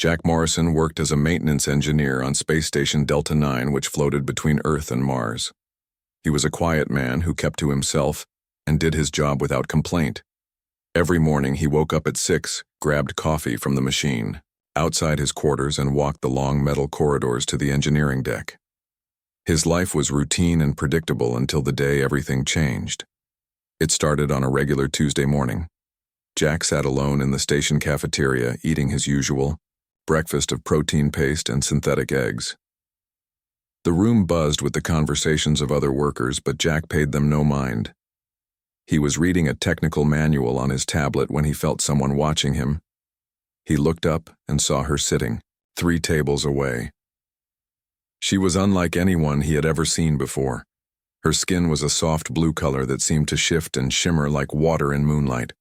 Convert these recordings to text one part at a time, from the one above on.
Jack Morrison worked as a maintenance engineer on Space Station Delta 9, which floated between Earth and Mars. He was a quiet man who kept to himself and did his job without complaint. Every morning he woke up at 6, grabbed coffee from the machine, outside his quarters, and walked the long metal corridors to the engineering deck. His life was routine and predictable until the day everything changed. It started on a regular Tuesday morning. Jack sat alone in the station cafeteria, eating his usual breakfast of protein paste and synthetic eggs. The room buzzed with the conversations of other workers, but Jack paid them no mind. He was reading a technical manual on his tablet when he felt someone watching him. He looked up and saw her sitting 3 tables away. She was unlike anyone he had ever seen before. Her skin was a soft blue color that seemed to shift and shimmer like water in moonlight.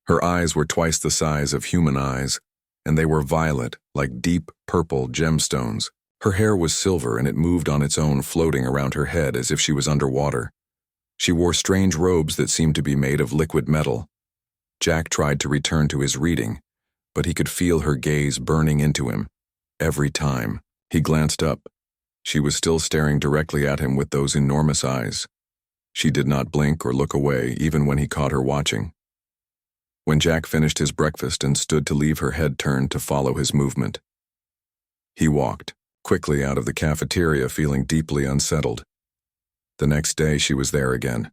Her eyes were twice the size of human eyes, and they were violet, like deep purple gemstones. Her hair was silver, and it moved on its own, floating around her head as if she was underwater. She wore strange robes that seemed to be made of liquid metal. Jack tried to return to his reading, but he could feel her gaze burning into him. Every time he glanced up, she was still staring directly at him with those enormous eyes. She did not blink or look away, even when he caught her watching. When Jack finished his breakfast and stood to leave, her head turned to follow his movement. He walked quickly out of the cafeteria, feeling deeply unsettled. The next day she was there again.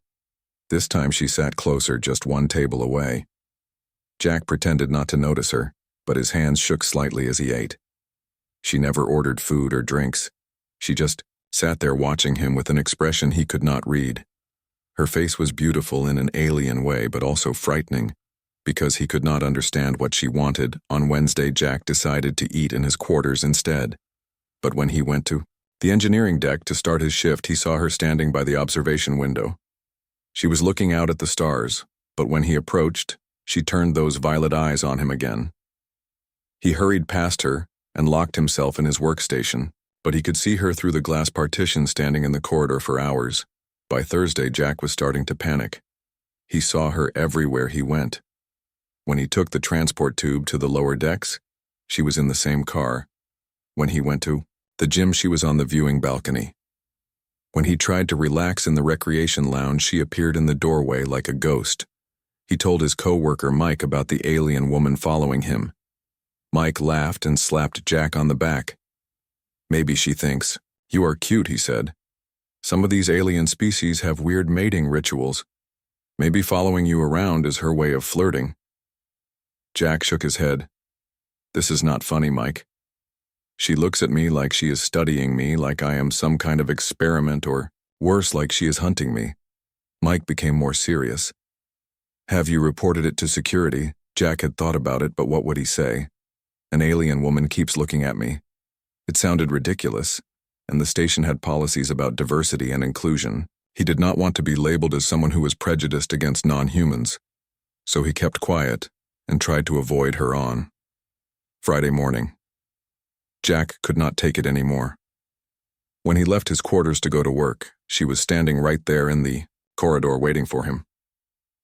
This time she sat closer, just 1 table away. Jack pretended not to notice her, but his hands shook slightly as he ate. She never ordered food or drinks. She just sat there watching him with an expression he could not read. Her face was beautiful in an alien way, but also frightening. Because he could not understand what she wanted, on Wednesday Jack decided to eat in his quarters instead. But when he went to the engineering deck to start his shift, he saw her standing by the observation window. She was looking out at the stars, but when he approached, she turned those violet eyes on him again. He hurried past her and locked himself in his workstation, but he could see her through the glass partition standing in the corridor for hours. By Thursday, Jack was starting to panic. He saw her everywhere he went. When he took the transport tube to the lower decks, she was in the same car. When he went to the gym, she was on the viewing balcony. When he tried to relax in the recreation lounge, she appeared in the doorway like a ghost. He told his co-worker Mike about the alien woman following him. Mike laughed and slapped Jack on the back. "Maybe she thinks you are cute," he said. "Some of these alien species have weird mating rituals. Maybe following you around is her way of flirting." Jack shook his head. "This is not funny, Mike. She looks at me like she is studying me, like I am some kind of experiment, or worse, like she is hunting me." Mike became more serious. "Have you reported it to security?" Jack had thought about it, but what would he say? An alien woman keeps looking at me. It sounded ridiculous, and the station had policies about diversity and inclusion. He did not want to be labeled as someone who was prejudiced against non-humans, so he kept quiet and tried to avoid her on Friday morning. Jack could not take it anymore. When he left his quarters to go to work, she was standing right there in the corridor waiting for him.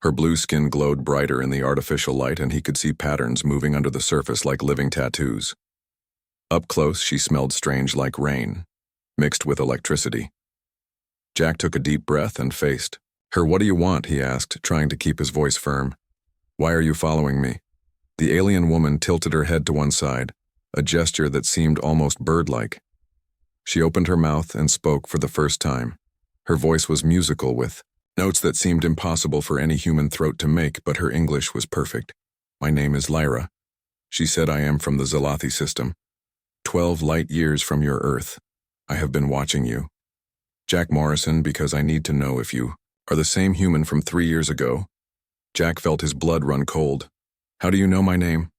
Her blue skin glowed brighter in the artificial light, and he could see patterns moving under the surface like living tattoos. Up close, she smelled strange, like rain, mixed with electricity. Jack took a deep breath and faced her. "What do you want?" he asked, trying to keep his voice firm. "Why are you following me?" The alien woman tilted her head to one side, a gesture that seemed almost bird-like. She opened her mouth and spoke for the first time. Her voice was musical, with notes that seemed impossible for any human throat to make, but her English was perfect. "My name is Lyra," she said. "I am from the Zalathi system, 12 light years from your Earth. I have been watching you, Jack Morrison, because I need to know if you are the same human from 3 years ago." Jack felt his blood run cold. "How do you know my name?"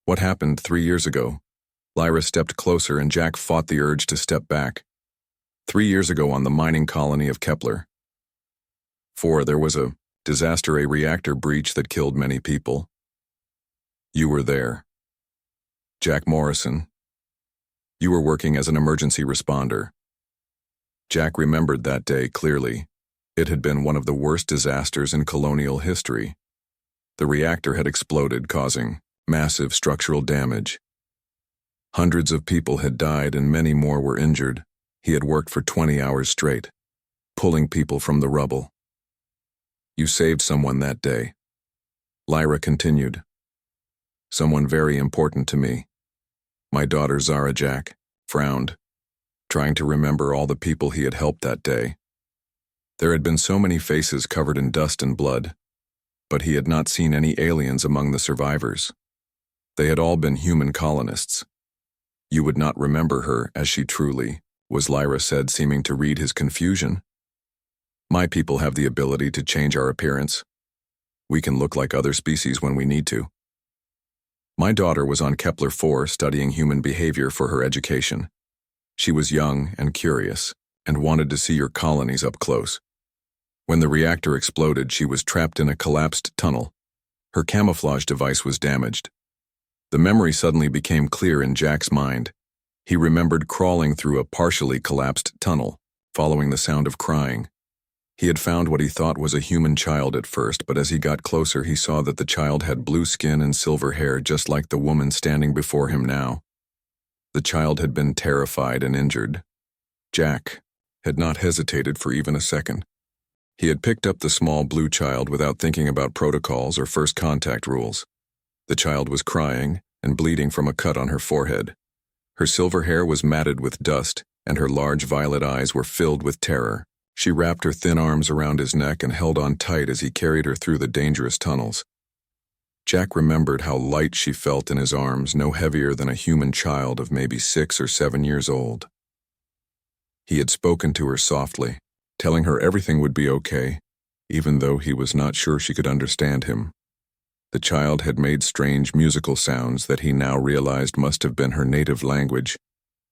"What happened 3 years ago?" Lyra stepped closer, and Jack fought the urge to step back. 3 years ago, on the mining colony of Kepler 4, there was a disaster, a reactor breach that killed many people. You were there. Jack Morrison. You were working as an emergency responder. Jack remembered that day clearly. It had been one of the worst disasters in colonial history. The reactor had exploded, causing massive structural damage. Hundreds of people had died and many more were injured. He had worked for 20 hours straight, pulling people from the rubble. You saved someone that day. Lyra continued. Someone very important to me. My daughter Zara. Jack frowned, trying to remember all the people he had helped that day. There had been so many faces covered in dust and blood, but he had not seen any aliens among the survivors. They had all been human colonists. You would not remember her as she truly was, Lyra said, seeming to read his confusion. My people have the ability to change our appearance. We can look like other species when we need to. My daughter was on Kepler-4 studying human behavior for her education. She was young and curious and wanted to see your colonies up close. When the reactor exploded, she was trapped in a collapsed tunnel. Her camouflage device was damaged. The memory suddenly became clear in Jack's mind. He remembered crawling through a partially collapsed tunnel, following the sound of crying. He had found what he thought was a human child at first, but as he got closer, he saw that the child had blue skin and silver hair, just like the woman standing before him now. The child had been terrified and injured. Jack had not hesitated for even a second. He had picked up the small blue child without thinking about protocols or first contact rules. The child was crying and bleeding from a cut on her forehead. Her silver hair was matted with dust, and her large violet eyes were filled with terror. She wrapped her thin arms around his neck and held on tight as he carried her through the dangerous tunnels. Jack remembered how light she felt in his arms, no heavier than a human child of maybe 6 or 7 years old. He had spoken to her softly, telling her everything would be okay, even though he was not sure she could understand him. The child had made strange musical sounds that he now realized must have been her native language,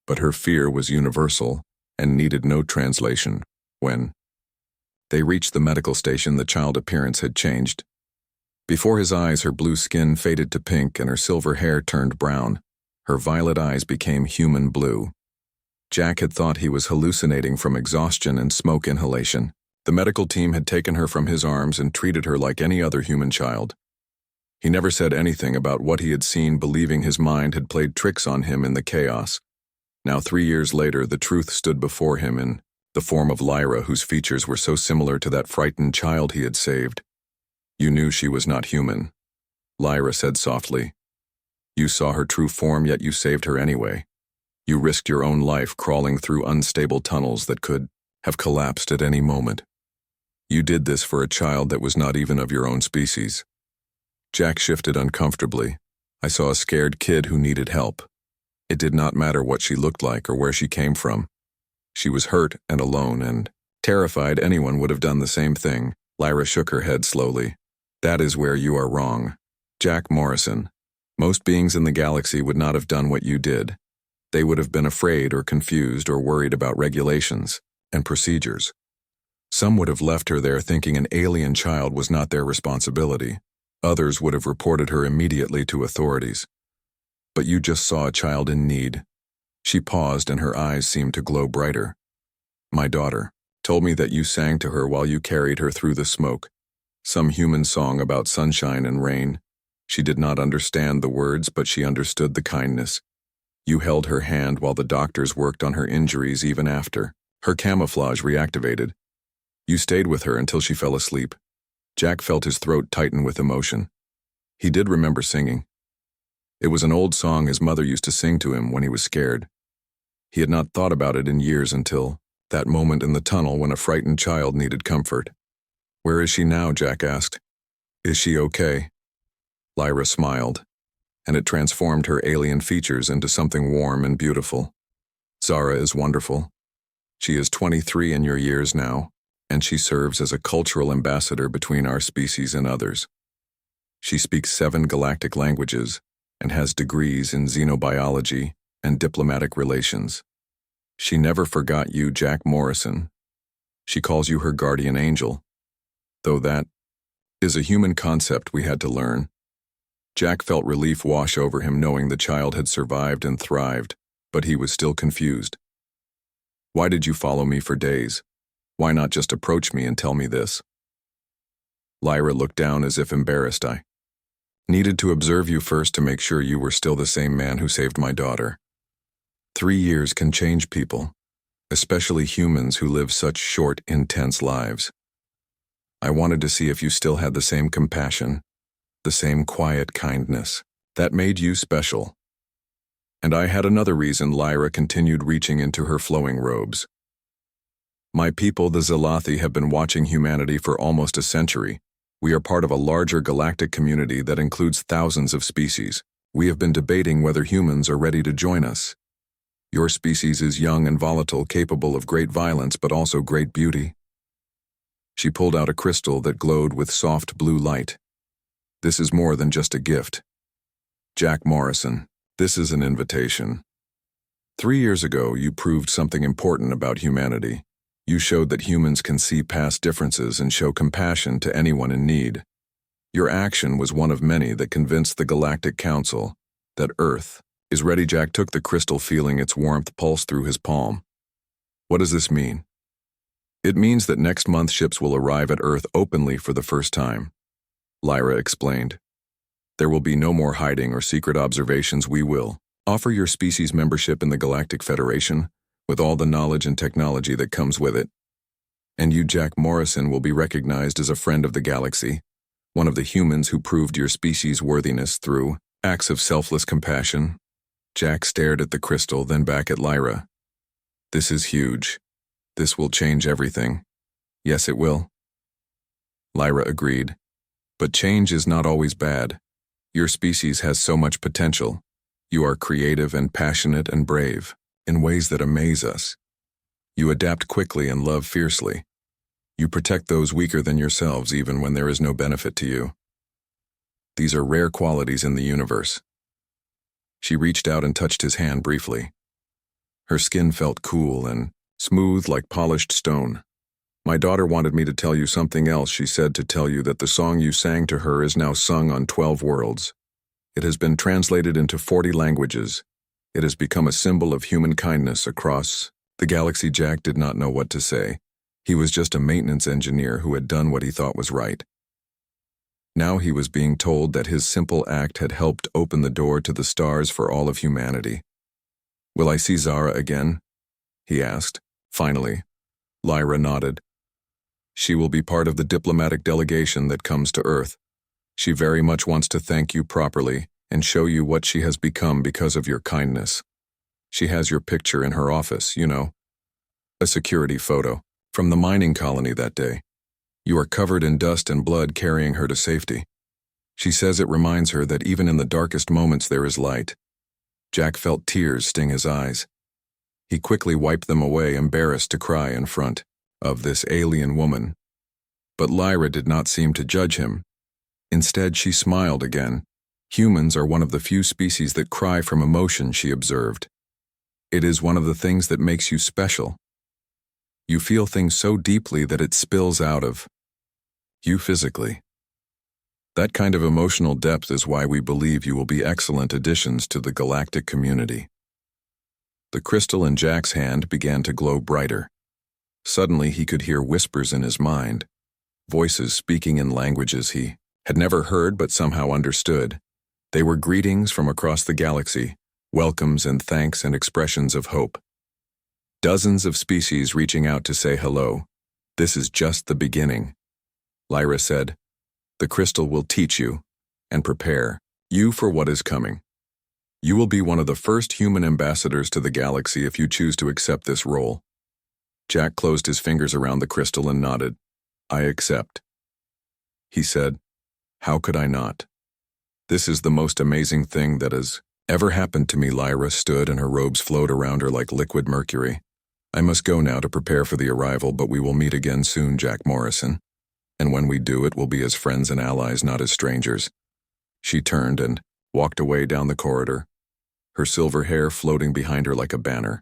but her fear was universal and needed no translation. When they reached the medical station, the child's appearance had changed. Before his eyes, her blue skin faded to pink and her silver hair turned brown. Her violet eyes became human blue. Jack had thought he was hallucinating from exhaustion and smoke inhalation. The medical team had taken her from his arms and treated her like any other human child. He never said anything about what he had seen, believing his mind had played tricks on him in the chaos. Now, 3 years later, the truth stood before him in the form of Lyra, whose features were so similar to that frightened child he had saved. You knew she was not human, Lyra said softly. You saw her true form, yet you saved her anyway. You risked your own life crawling through unstable tunnels that could have collapsed at any moment. You did this for a child that was not even of your own species. Jack shifted uncomfortably. I saw a scared kid who needed help. It did not matter what she looked like or where she came from. She was hurt and alone and terrified. Anyone would have done the same thing. Lyra shook her head slowly. That is where you are wrong, Jack Morrison. Most beings in the galaxy would not have done what you did. They would have been afraid or confused or worried about regulations and procedures. Some would have left her there thinking an alien child was not their responsibility. Others would have reported her immediately to authorities. But you just saw a child in need. She paused and her eyes seemed to glow brighter. My daughter told me that you sang to her while you carried her through the smoke. Some human song about sunshine and rain. She did not understand the words, but she understood the kindness. You held her hand while the doctors worked on her injuries even after her camouflage reactivated. You stayed with her until she fell asleep. Jack felt his throat tighten with emotion. He did remember singing. It was an old song his mother used to sing to him when he was scared. He had not thought about it in years until that moment in the tunnel when a frightened child needed comfort. Where is she now? Jack asked. Is she okay? Lyra smiled, and it transformed her alien features into something warm and beautiful. Zara is wonderful. She is 23 in your years now, and she serves as a cultural ambassador between our species and others. She speaks 7 galactic languages and has degrees in xenobiology and diplomatic relations. She never forgot you, Jack Morrison. She calls you her guardian angel, though that is a human concept we had to learn. Jack felt relief wash over him knowing the child had survived and thrived, but he was still confused. Why did you follow me for days? Why not just approach me and tell me this? Lyra looked down as if embarrassed. I needed to observe you first to make sure you were still the same man who saved my daughter. 3 years can change people, especially humans who live such short, intense lives. I wanted to see if you still had the same compassion, the same quiet kindness that made you special. And I had another reason. Lyra continued, reaching into her flowing robes. My people, the Zalathi, have been watching humanity for almost a century. We are part of a larger galactic community that includes thousands of species. We have been debating whether humans are ready to join us. Your species is young and volatile, capable of great violence but also great beauty. She pulled out a crystal that glowed with soft blue light. This is more than just a gift. Jack Morrison, this is an invitation. 3 years ago, you proved something important about humanity. You showed that humans can see past differences and show compassion to anyone in need. Your action was one of many that convinced the Galactic Council that Earth is ready. Jack took the crystal, feeling its warmth pulse through his palm. What does this mean? It means that next month ships will arrive at Earth openly for the first time. Lyra explained. There will be no more hiding or secret observations. We will offer your species membership in the Galactic Federation, with all the knowledge and technology that comes with it. And you, Jack Morrison, will be recognized as a friend of the galaxy, one of the humans who proved your species' worthiness through acts of selfless compassion. Jack stared at the crystal, then back at Lyra. This is huge. This will change everything. Yes, it will. Lyra agreed. But change is not always bad. Your species has so much potential. You are creative and passionate and brave, in ways that amaze us. You adapt quickly and love fiercely. You protect those weaker than yourselves even when there is no benefit to you. These are rare qualities in the universe. She reached out and touched his hand briefly. Her skin felt cool and smooth like polished stone. My daughter wanted me to tell you something else. She said to tell you that the song you sang to her is now sung on 12 worlds. It has been translated into 40 languages. It has become a symbol of human kindness across the galaxy. Jack did not know what to say. He was just a maintenance engineer who had done what he thought was right. Now he was being told that his simple act had helped open the door to the stars for all of humanity. Will I see Zara again? He asked. Finally, Lyra nodded. She will be part of the diplomatic delegation that comes to Earth. She very much wants to thank you properly and show you what she has become because of your kindness. She has your picture in her office, you know. A security photo from the mining colony that day. You are covered in dust and blood, carrying her to safety. She says it reminds her that even in the darkest moments there is light. Jack felt tears sting his eyes. He quickly wiped them away, embarrassed to cry in front of this alien woman. But Lyra did not seem to judge him. Instead, she smiled again. Humans are one of the few species that cry from emotion, she observed. It is one of the things that makes you special. You feel things so deeply that it spills out of you physically. That kind of emotional depth is why we believe you will be excellent additions to the galactic community. The crystal in Jack's hand began to glow brighter. Suddenly he could hear whispers in his mind, voices speaking in languages he had never heard but somehow understood. They were greetings from across the galaxy, welcomes and thanks and expressions of hope. Dozens of species reaching out to say hello. This is just the beginning. Lyra said, the crystal will teach you and prepare you for what is coming. You will be one of the first human ambassadors to the galaxy if you choose to accept this role. Jack closed his fingers around the crystal and nodded. I accept. He said, how could I not? This is the most amazing thing that has ever happened to me. Lyra stood and her robes flowed around her like liquid mercury. I must go now to prepare for the arrival, but we will meet again soon, Jack Morrison. And when we do, it will be as friends and allies, not as strangers. She turned and walked away down the corridor, her silver hair floating behind her like a banner.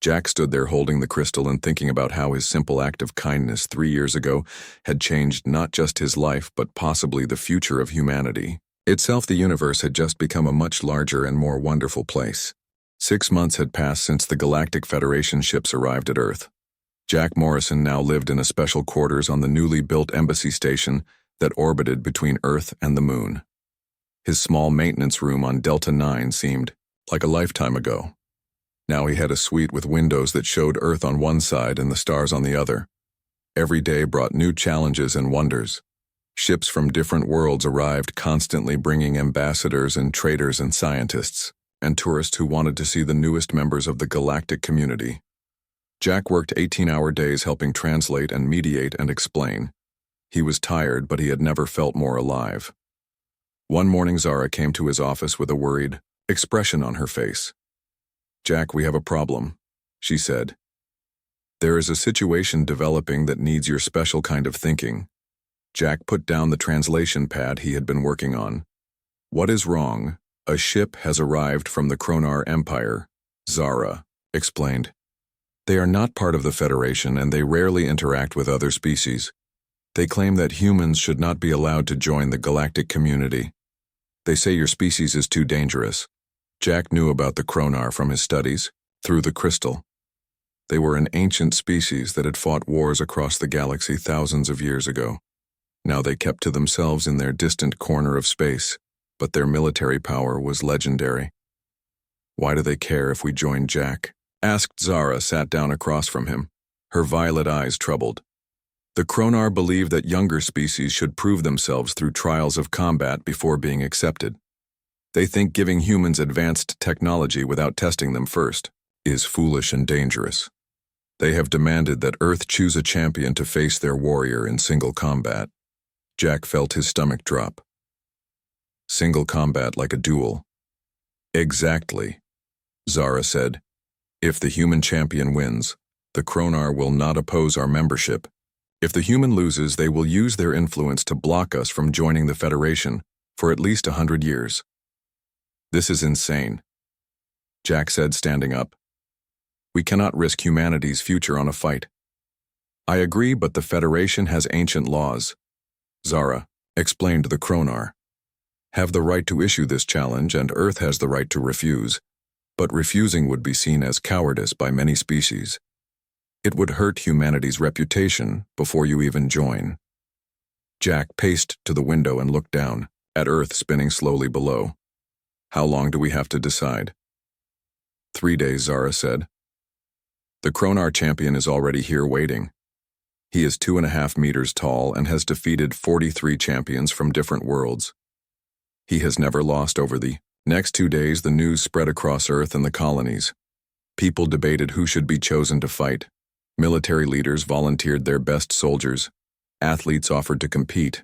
Jack stood there holding the crystal and thinking about how his simple act of kindness 3 years ago had changed not just his life but possibly the future of humanity. Itself, the universe had just become a much larger and more wonderful place. 6 months had passed since the Galactic Federation ships arrived at Earth. Jack Morrison now lived in a special quarters on the newly built embassy station that orbited between Earth and the Moon. His small maintenance room on Delta 9 seemed like a lifetime ago. Now he had a suite with windows that showed Earth on one side and the stars on the other. Every day brought new challenges and wonders. Ships from different worlds arrived, constantly bringing ambassadors and traders and scientists, and tourists who wanted to see the newest members of the galactic community. Jack worked 18-hour days helping translate and mediate and explain. He was tired, but he had never felt more alive. One morning Zara came to his office with a worried expression on her face. "Jack, we have a problem," she said. "There is a situation developing that needs your special kind of thinking." Jack put down the translation pad he had been working on. "What is wrong? A ship has arrived from the Kronar Empire," Zara explained. "They are not part of the Federation and they rarely interact with other species. They claim that humans should not be allowed to join the galactic community. They say your species is too dangerous." Jack knew about the Kronar from his studies, through the crystal. They were an ancient species that had fought wars across the galaxy thousands of years ago. Now they kept to themselves in their distant corner of space, but their military power was legendary. "Why do they care if we join Jack?" asked Zara, sat down across from him, her violet eyes troubled. "The Kronar believe that younger species should prove themselves through trials of combat before being accepted. They think giving humans advanced technology without testing them first is foolish and dangerous. They have demanded that Earth choose a champion to face their warrior in single combat." Jack felt his stomach drop. "Single combat like a duel." "Exactly," Zara said. "If the human champion wins, the Kronar will not oppose our membership. If the human loses, they will use their influence to block us from joining the Federation for at least 100 years. This is insane," Jack said, standing up. "We cannot risk humanity's future on a fight." "I agree, but the Federation has ancient laws," Zara explained. "The Kronar have the right to issue this challenge and Earth has the right to refuse, but refusing would be seen as cowardice by many species. It would hurt humanity's reputation before you even join." Jack paced to the window and looked down, at Earth spinning slowly below. "How long do we have to decide?" 3 days, Zara said. "The Kronar champion is already here waiting. He is 2.5 meters tall and has defeated 43 champions from different worlds. He has never lost over the next 2 days. The news spread across Earth and the colonies. People debated who should be chosen to fight. Military leaders volunteered their best soldiers. Athletes offered to compete.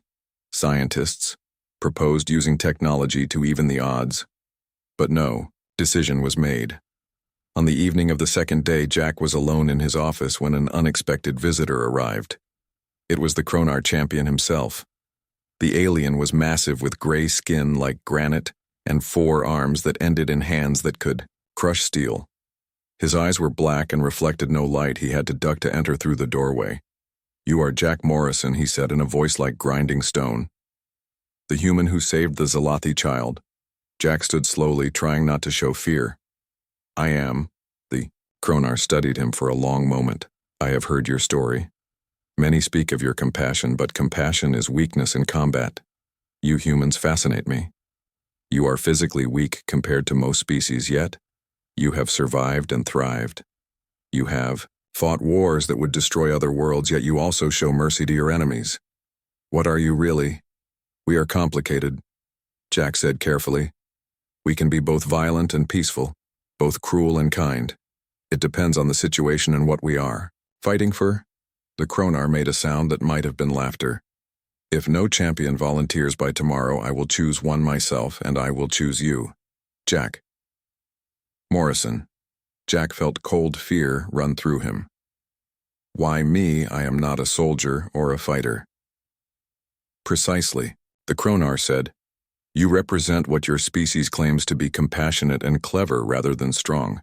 Scientists proposed using technology to even the odds. But no decision was made. On the evening of the second day, Jack was alone in his office when an unexpected visitor arrived. It was the Kronar champion himself. The alien was massive with gray skin like granite and 4 arms that ended in hands that could crush steel. His eyes were black and reflected no light. He had to duck to enter through the doorway. "You are Jack Morrison," he said in a voice like grinding stone. "The human who saved the Zalathi child." Jack stood slowly, trying not to show fear. "I am." The Kronar studied him for a long moment. "I have heard your story. Many speak of your compassion, but compassion is weakness in combat. You humans fascinate me. You are physically weak compared to most species, yet you have survived and thrived. You have fought wars that would destroy other worlds, yet you also show mercy to your enemies. What are you really?" "We are complicated," Jack said carefully. "We can be both violent and peaceful, both cruel and kind. It depends on the situation and what we are fighting for." The Kronar made a sound that might have been laughter. "If no champion volunteers by tomorrow, I will choose one myself, and I will choose you, Jack Morrison." Jack felt cold fear run through him. "Why me? I am not a soldier or a fighter." "Precisely," the Kronar said. "You represent what your species claims to be compassionate and clever rather than strong.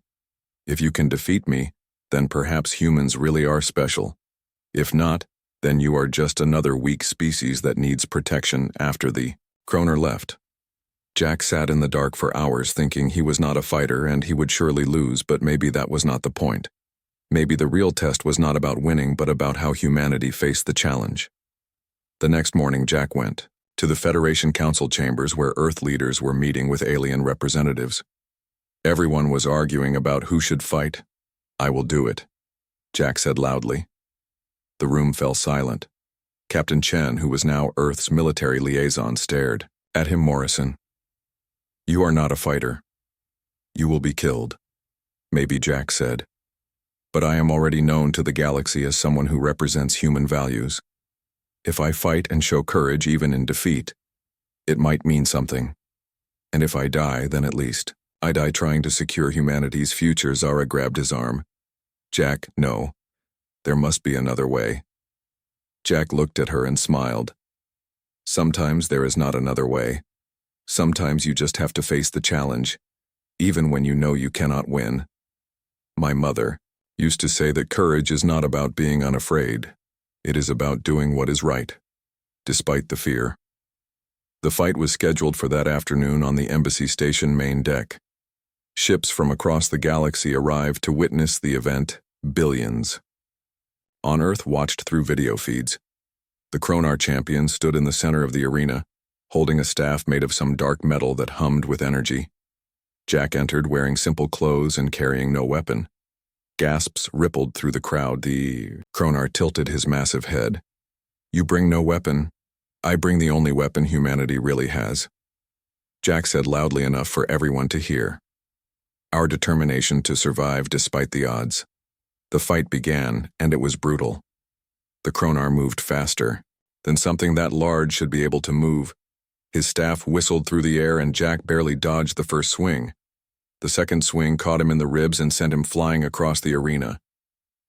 If you can defeat me, then perhaps humans really are special. If not, then you are just another weak species that needs protection." After the Kronar left, Jack sat in the dark for hours thinking he was not a fighter and he would surely lose, but maybe that was not the point. Maybe the real test was not about winning, but about how humanity faced the challenge. The next morning, Jack went to the Federation Council chambers where Earth leaders were meeting with alien representatives. Everyone was arguing about who should fight. "I will do it," Jack said loudly. The room fell silent. Captain Chen, who was now Earth's military liaison, stared at him. "Morrison, you are not a fighter. You will be killed," maybe Jack said. "But I am already known to the galaxy as someone who represents human values. If I fight and show courage even in defeat, it might mean something. And if I die, then at least I die trying to secure humanity's future." Zara grabbed his arm. "Jack, no. There must be another way." Jack looked at her and smiled. "Sometimes there is not another way. Sometimes you just have to face the challenge, even when you know you cannot win. My mother used to say that courage is not about being unafraid. It is about doing what is right, despite the fear." The fight was scheduled for that afternoon on the embassy station main deck. Ships from across the galaxy arrived to witness the event, billions. On Earth watched through video feeds. The Kronar champion stood in the center of the arena, holding a staff made of some dark metal that hummed with energy. Jack entered wearing simple clothes and carrying no weapon. Gasps rippled through the crowd. The Kronar tilted his massive head. "You bring no weapon. I bring the only weapon humanity really has," Jack said loudly enough for everyone to hear. "Our determination to survive despite the odds." The fight began, and it was brutal. The Kronar moved faster than something that large should be able to move. His staff whistled through the air, and Jack barely dodged the first swing. The second swing caught him in the ribs and sent him flying across the arena.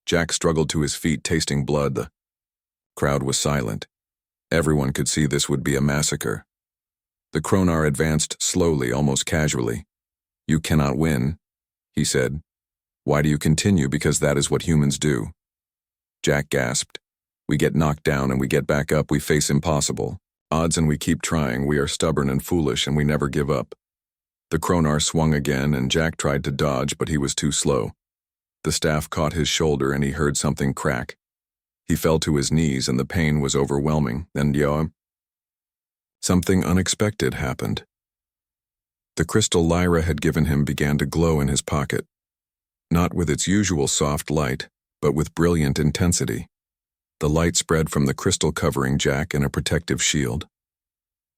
Jack struggled to his feet, tasting blood. The crowd was silent. Everyone could see this would be a massacre. The Kronar advanced slowly, almost casually. "You cannot win," he said. "Why do you continue? Because that is what humans do." Jack gasped. "We get knocked down and we get back up. We face impossible odds and we keep trying. We are stubborn and foolish and we never give up." The Kronar swung again and Jack tried to dodge, but he was too slow. The staff caught his shoulder and he heard something crack. He fell to his knees and the pain was overwhelming. Then something unexpected happened. The crystal Lyra had given him began to glow in his pocket. Not with its usual soft light, but with brilliant intensity. The light spread from the crystal, covering Jack in a protective shield.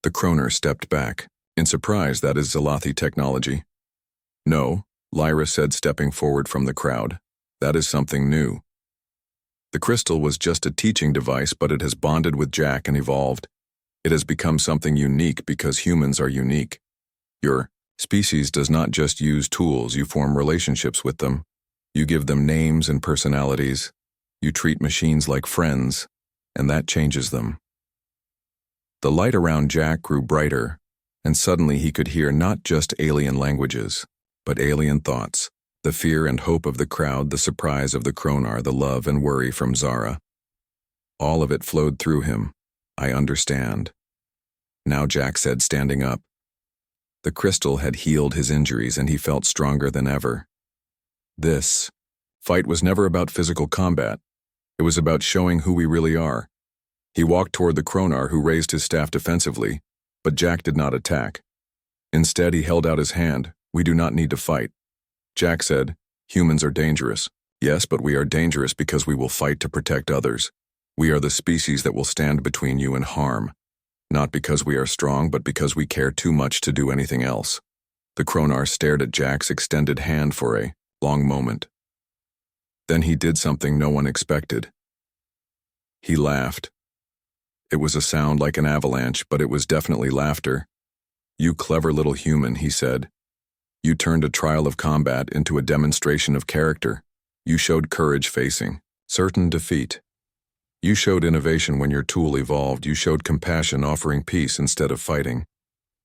The Kronar stepped back. In surprise, "That is Zalathi technology." "No," Lyra said, stepping forward from the crowd. "That is something new. The crystal was just a teaching device, but it has bonded with Jack and evolved. It has become something unique because humans are unique. Your species does not just use tools, you form relationships with them. You give them names and personalities. You treat machines like friends, and that changes them." The light around Jack grew brighter, and suddenly he could hear not just alien languages, but alien thoughts. The fear and hope of the crowd, the surprise of the Kronar, the love and worry from Zara. All of it flowed through him. "I understand." Now Jack said, standing up. The crystal had healed his injuries and he felt stronger than ever. This fight was never about physical combat. It was about showing who we really are. He walked toward the Kronar, who raised his staff defensively, but Jack did not attack. Instead, he held out his hand. "We do not need to fight." Jack said, "Humans are dangerous." "Yes, but we are dangerous because we will fight to protect others. We are the species that will stand between you and harm. Not because we are strong, but because we care too much to do anything else." The Kronar stared at Jack's extended hand for a long moment. Then he did something no one expected. He laughed. It was a sound like an avalanche, but it was definitely laughter. "You clever little human," he said. "You turned a trial of combat into a demonstration of character. You showed courage facing certain defeat. You showed innovation when your tool evolved. You showed compassion, offering peace instead of fighting."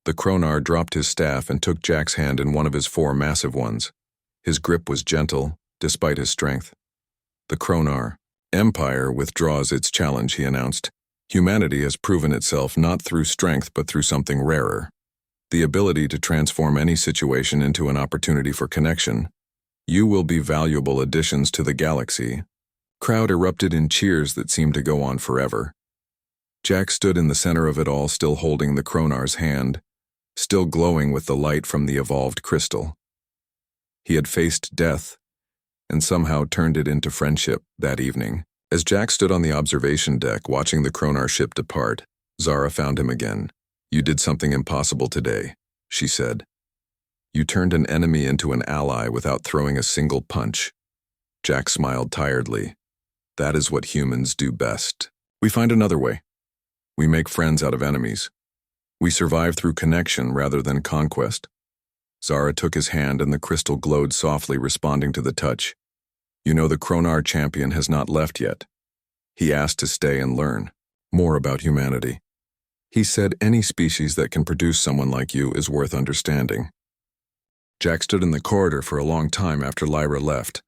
The Kronar dropped his staff and took Jack's hand in one of his 4 massive ones. His grip was gentle, despite his strength. "The Kronar Empire withdraws its challenge," he announced. "Humanity has proven itself not through strength but through something rarer. The ability to transform any situation into an opportunity for connection. You will be valuable additions to the galaxy." Crowd erupted in cheers that seemed to go on forever. Jack stood in the center of it all, still holding the Kronar's hand, still glowing with the light from the evolved crystal. He had faced death and somehow turned it into friendship that evening. As Jack stood on the observation deck watching the Kronar ship depart, Zara found him again. "You did something impossible today," she said. "You turned an enemy into an ally without throwing a single punch." Jack smiled tiredly. "That is what humans do best. We find another way. We make friends out of enemies. We survive through connection rather than conquest." Zara took his hand and the crystal glowed softly, responding to the touch. "You know, the Kronar champion has not left yet. He asked to stay and learn more about humanity. He said any species that can produce someone like you is worth understanding." Jack stood in the corridor for a long time after Lyra left,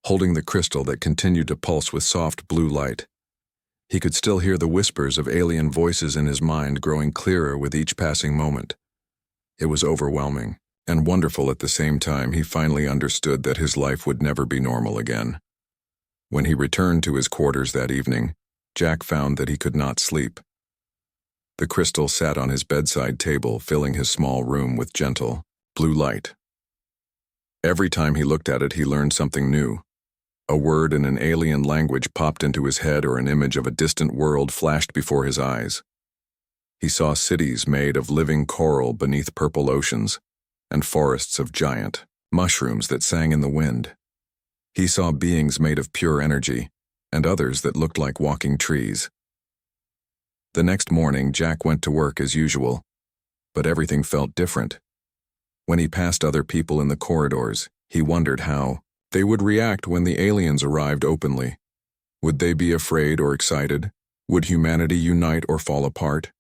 holding the crystal that continued to pulse with soft blue light. He could still hear the whispers of alien voices in his mind growing clearer with each passing moment. It was overwhelming and wonderful at the same time. He finally understood that his life would never be normal again. When he returned to his quarters that evening, Jack found that he could not sleep. The crystal sat on his bedside table, filling his small room with gentle, blue light. Every time he looked at it, he learned something new. A word in an alien language popped into his head, or an image of a distant world flashed before his eyes. He saw cities made of living coral beneath purple oceans, and forests of giant mushrooms that sang in the wind. He saw beings made of pure energy, and others that looked like walking trees. The next morning, Jack went to work as usual, but everything felt different. When he passed other people in the corridors, he wondered how they would react when the aliens arrived openly. Would they be afraid or excited? Would humanity unite or fall apart?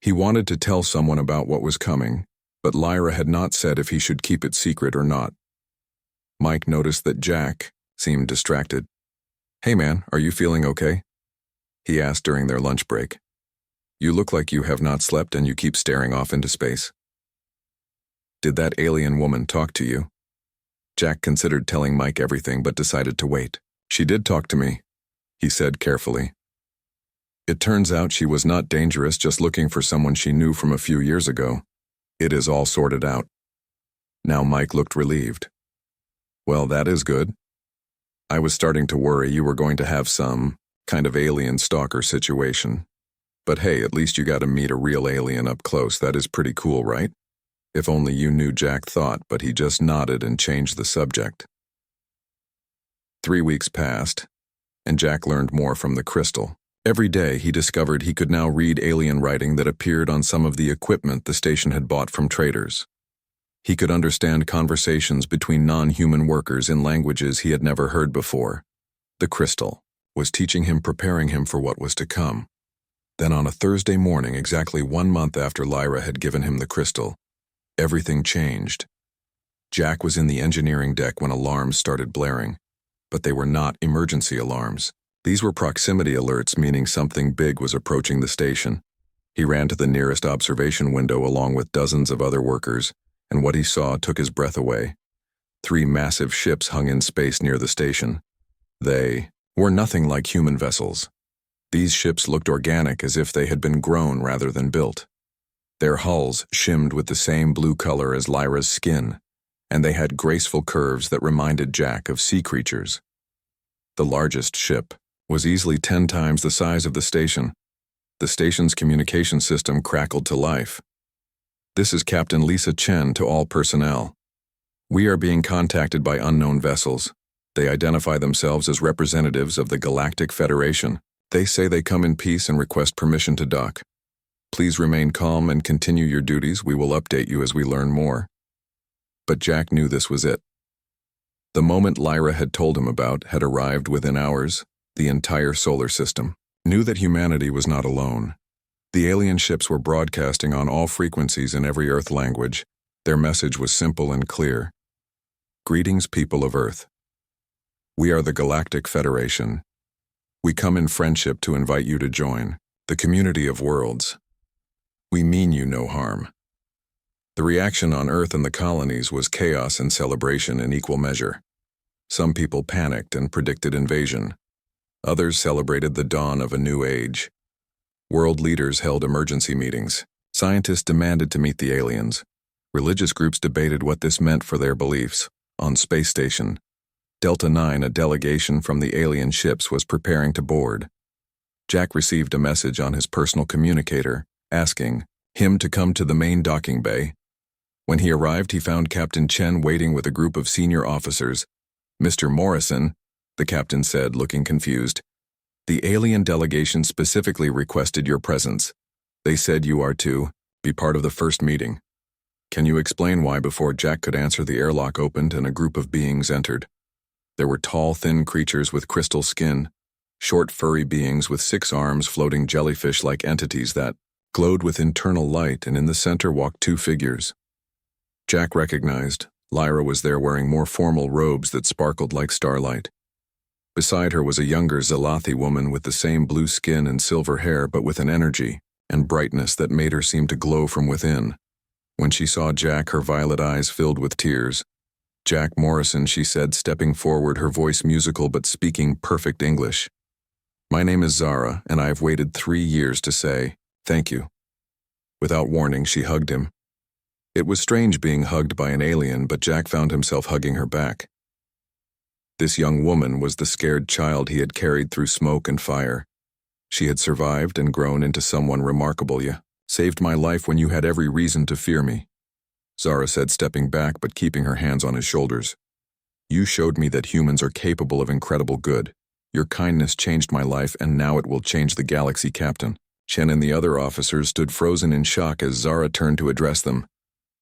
He wanted to tell someone about what was coming, but Lyra had not said if he should keep it secret or not. Mike noticed that Jack seemed distracted. "Hey man, are you feeling okay?" he asked during their lunch break. "You look like you have not slept and you keep staring off into space." "Did that alien woman talk to you?" Jack considered telling Mike everything but decided to wait. "She did talk to me," he said carefully. "It turns out she was not dangerous, just looking for someone she knew from a few years ago. It is all sorted out." Now Mike looked relieved. "Well, that is good. I was starting to worry you were going to have some kind of alien stalker situation. But hey, at least you got to meet a real alien up close. That is pretty cool, right?" If only you knew, Jack thought, but he just nodded and changed the subject. 3 weeks passed, and Jack learned more from the crystal. Every day he discovered he could now read alien writing that appeared on some of the equipment the station had bought from traders. He could understand conversations between non-human workers in languages he had never heard before. The crystal was teaching him, preparing him for what was to come. Then on a Thursday morning, exactly 1 month after Lyra had given him the crystal, everything changed. Jack was in the engineering deck when alarms started blaring, but they were not emergency alarms. These were proximity alerts, meaning something big was approaching the station. He ran to the nearest observation window along with dozens of other workers, and what he saw took his breath away. 3 massive ships hung in space near the station. They were nothing like human vessels. These ships looked organic, as if they had been grown rather than built. Their hulls shimmed with the same blue color as Lyra's skin, and they had graceful curves that reminded Jack of sea creatures. The largest ship was easily 10 times the size of the station. The station's communication system crackled to life. "This is Captain Lisa Chen to all personnel. We are being contacted by unknown vessels. They identify themselves as representatives of the Galactic Federation. They say they come in peace and request permission to dock. Please remain calm and continue your duties. We will update you as we learn more." But Jack knew this was it. The moment Lyra had told him about had arrived within hours. The entire solar system knew that humanity was not alone. The alien ships were broadcasting on all frequencies in every Earth language. Their message was simple and clear. "Greetings, people of Earth. We are the Galactic Federation. We come in friendship to invite you to join the community of worlds. We mean you no harm." The reaction on Earth and the colonies was chaos and celebration in equal measure. Some people panicked and predicted invasion. Others celebrated the dawn of a new age. World leaders held emergency meetings. Scientists demanded to meet the aliens. Religious groups debated what this meant for their beliefs. On Space Station, Delta 9, a delegation from the alien ships, was preparing to board. Jack received a message on his personal communicator, asking him to come to the main docking bay. When he arrived, he found Captain Chen waiting with a group of senior officers. "Mr. Morrison," the captain said, looking confused, "the alien delegation specifically requested your presence. They said you are to be part of the first meeting. Can you explain why?" Before Jack could answer, the airlock opened and a group of beings entered. There were tall, thin creatures with crystal skin, short, furry beings with 6 arms, floating jellyfish-like entities that glowed with internal light, and in the center walked 2 figures. Jack recognized Lyra was there, wearing more formal robes that sparkled like starlight. Beside her was a younger Zelathi woman with the same blue skin and silver hair, but with an energy and brightness that made her seem to glow from within. When she saw Jack, her violet eyes filled with tears. "Jack Morrison," she said, stepping forward, her voice musical but speaking perfect English. "My name is Zara, and I have waited 3 years to say thank you." Without warning, she hugged him. It was strange being hugged by an alien, but Jack found himself hugging her back. This young woman was the scared child he had carried through smoke and fire. She had survived and grown into someone remarkable. "You saved my life when you had every reason to fear me," Zara said, stepping back but keeping her hands on his shoulders. "You showed me that humans are capable of incredible good. Your kindness changed my life, and now it will change the galaxy." Captain Chen and the other officers stood frozen in shock as Zara turned to address them.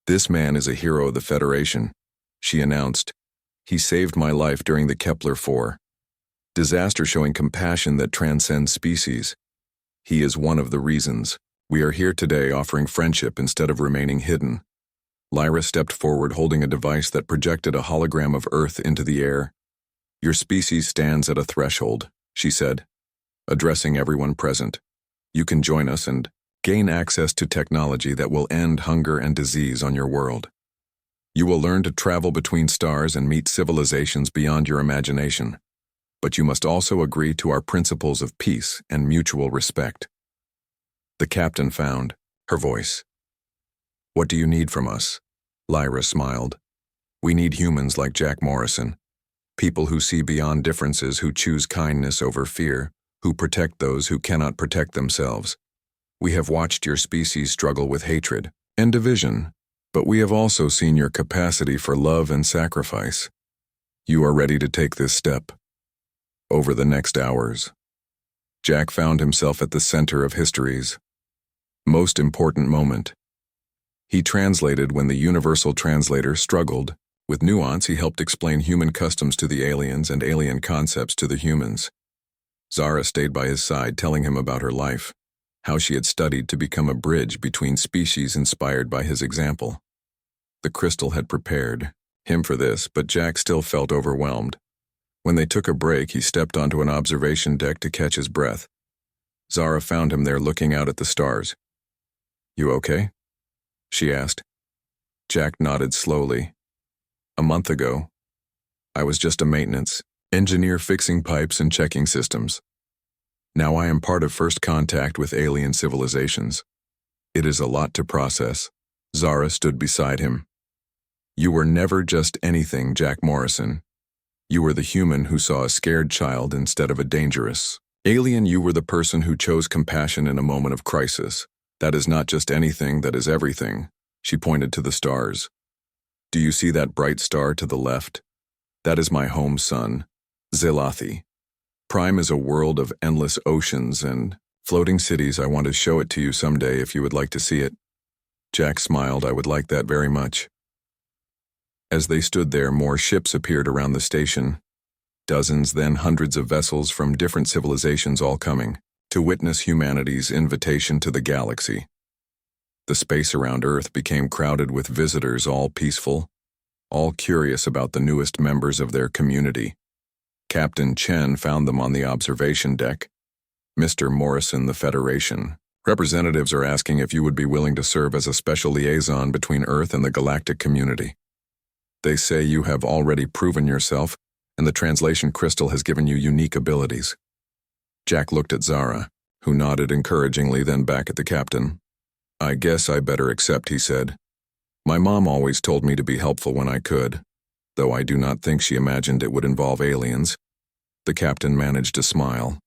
"This man is a hero of the Federation," she announced. "He saved my life during the Kepler 4 disaster, showing compassion that transcends species. He is one of the reasons we are here today, offering friendship instead of remaining hidden." Lyra stepped forward, holding a device that projected a hologram of Earth into the air. "Your species stands at a threshold," she said, addressing everyone present. "You can join us and gain access to technology that will end hunger and disease on your world. You will learn to travel between stars and meet civilizations beyond your imagination. But you must also agree to our principles of peace and mutual respect." The captain found her voice. "What do you need from us?" Lyra smiled. "We need humans like Jack Morrison. People who see beyond differences, who choose kindness over fear, who protect those who cannot protect themselves. We have watched your species struggle with hatred and division, but we have also seen your capacity for love and sacrifice. You are ready to take this step." Over the next hours, Jack found himself at the center of history's most important moment. He translated when the universal translator struggled. With nuance, he helped explain human customs to the aliens and alien concepts to the humans. Zara stayed by his side, telling him about her life, how she had studied to become a bridge between species, inspired by his example. The crystal had prepared him for this, but Jack still felt overwhelmed. When they took a break, he stepped onto an observation deck to catch his breath. Zara found him there, looking out at the stars. "You okay?" she asked. Jack nodded slowly. "A month ago, I was just a maintenance engineer, fixing pipes and checking systems. Now I am part of first contact with alien civilizations. It is a lot to process." Zara stood beside him. "You were never just anything, Jack Morrison. You were the human who saw a scared child instead of a dangerous alien. You were the person who chose compassion in a moment of crisis. That is not just anything, that is everything." She pointed to the stars. "Do you see that bright star to the left? That is my home sun, Zelathi. Prime is a world of endless oceans and floating cities. I want to show it to you someday if you would like to see it." Jack smiled. "I would like that very much." As they stood there, more ships appeared around the station. Dozens, then hundreds of vessels from different civilizations, all coming to witness humanity's invitation to the galaxy. The space around Earth became crowded with visitors, all peaceful, all curious about the newest members of their community. Captain Chen found them on the observation deck. "Mr. Morrison, the Federation representatives are asking if you would be willing to serve as a special liaison between Earth and the galactic community. They say you have already proven yourself, and the translation crystal has given you unique abilities." Jack looked at Zara, who nodded encouragingly, then back at the captain. "I guess I better accept," he said. "My mom always told me to be helpful when I could. though I do not think she imagined it would involve aliens. The captain managed to smile.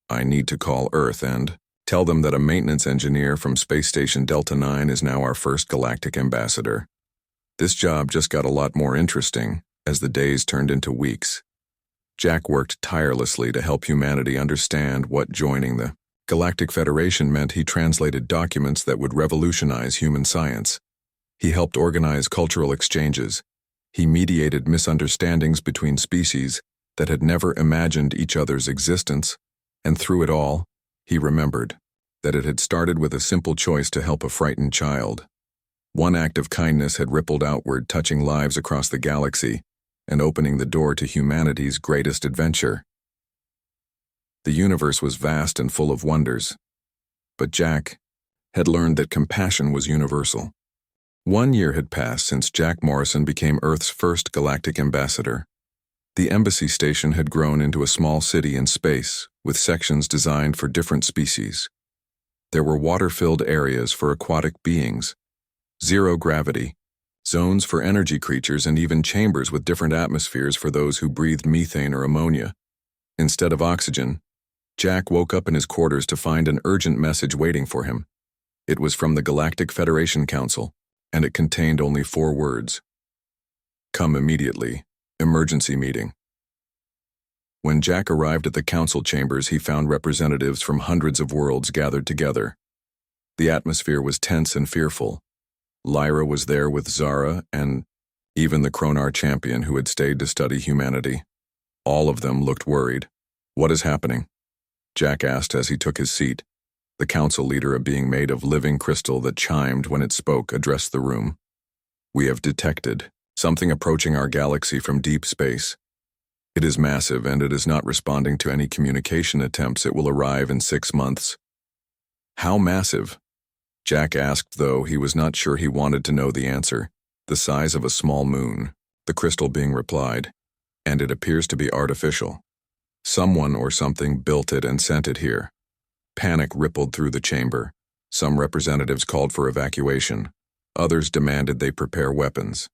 I need to call Earth and tell them that a maintenance engineer from Space Station Delta 9 is now our first galactic ambassador. This job just got a lot more interesting as the days turned into weeks. Jack worked tirelessly to help humanity understand what joining the Galactic Federation meant. He translated documents that would revolutionize human science. He helped organize cultural exchanges. He mediated misunderstandings between species that had never imagined each other's existence, and through it all, he remembered that it had started with a simple choice to help a frightened child. One act of kindness had rippled outward, touching lives across the galaxy and opening the door to humanity's greatest adventure. The universe was vast and full of wonders, but Jack had learned that compassion was universal. 1 year had passed since Jack Morrison became Earth's first galactic ambassador. The embassy station had grown into a small city in space, with sections designed for different species. There were water-filled areas for aquatic beings, zero gravity, zones for energy creatures, and even chambers with different atmospheres for those who breathed methane or ammonia. Instead of oxygen, Jack woke up in his quarters to find an urgent message waiting for him. It was from the Galactic Federation Council, and it contained only 4 words. Come immediately. Emergency meeting. When Jack arrived at the council chambers, he found representatives from hundreds of worlds gathered together. The atmosphere was tense and fearful. Lyra was there with Zara and even the Kronar champion who had stayed to study humanity. All of them looked worried. What is happening? Jack asked as he took his seat. The council leader, a being made of living crystal that chimed when it spoke, addressed the room. We have detected something approaching our galaxy from deep space. It is massive and it is not responding to any communication attempts. It will arrive in 6 months. How massive? Jack asked, though he was not sure he wanted to know the answer. The size of a small moon, the crystal being replied, and it appears to be artificial. Someone or something built it and sent it here. Panic rippled through the chamber. Some representatives called for evacuation. Others demanded they prepare weapons.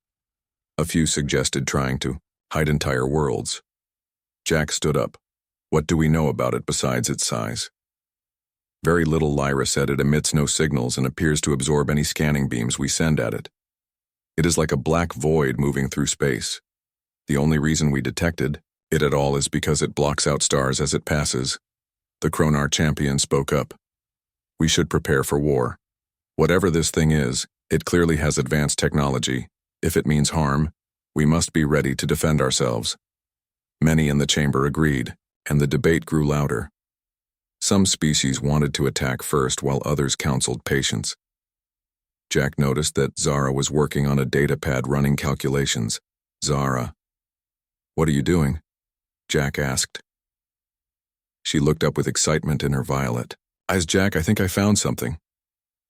A few suggested trying to hide entire worlds. Jack stood up. What do we know about it besides its size? Very little, Lyra said. It emits no signals and appears to absorb any scanning beams we send at it. It is like a black void moving through space. The only reason we detected it at all is because it blocks out stars as it passes. The Kronar champion spoke up. We should prepare for war. Whatever this thing is, it clearly has advanced technology. If it means harm, we must be ready to defend ourselves. Many in the chamber agreed, and the debate grew louder. Some species wanted to attack first while others counseled patience. Jack noticed that Zara was working on a data pad running calculations. Zara. What are you doing? Jack asked. She looked up with excitement in her violet eyes. Jack, I think I found something.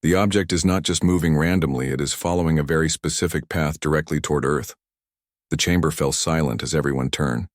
The object is not just moving randomly, it is following a very specific path directly toward Earth. The chamber fell silent as everyone turned.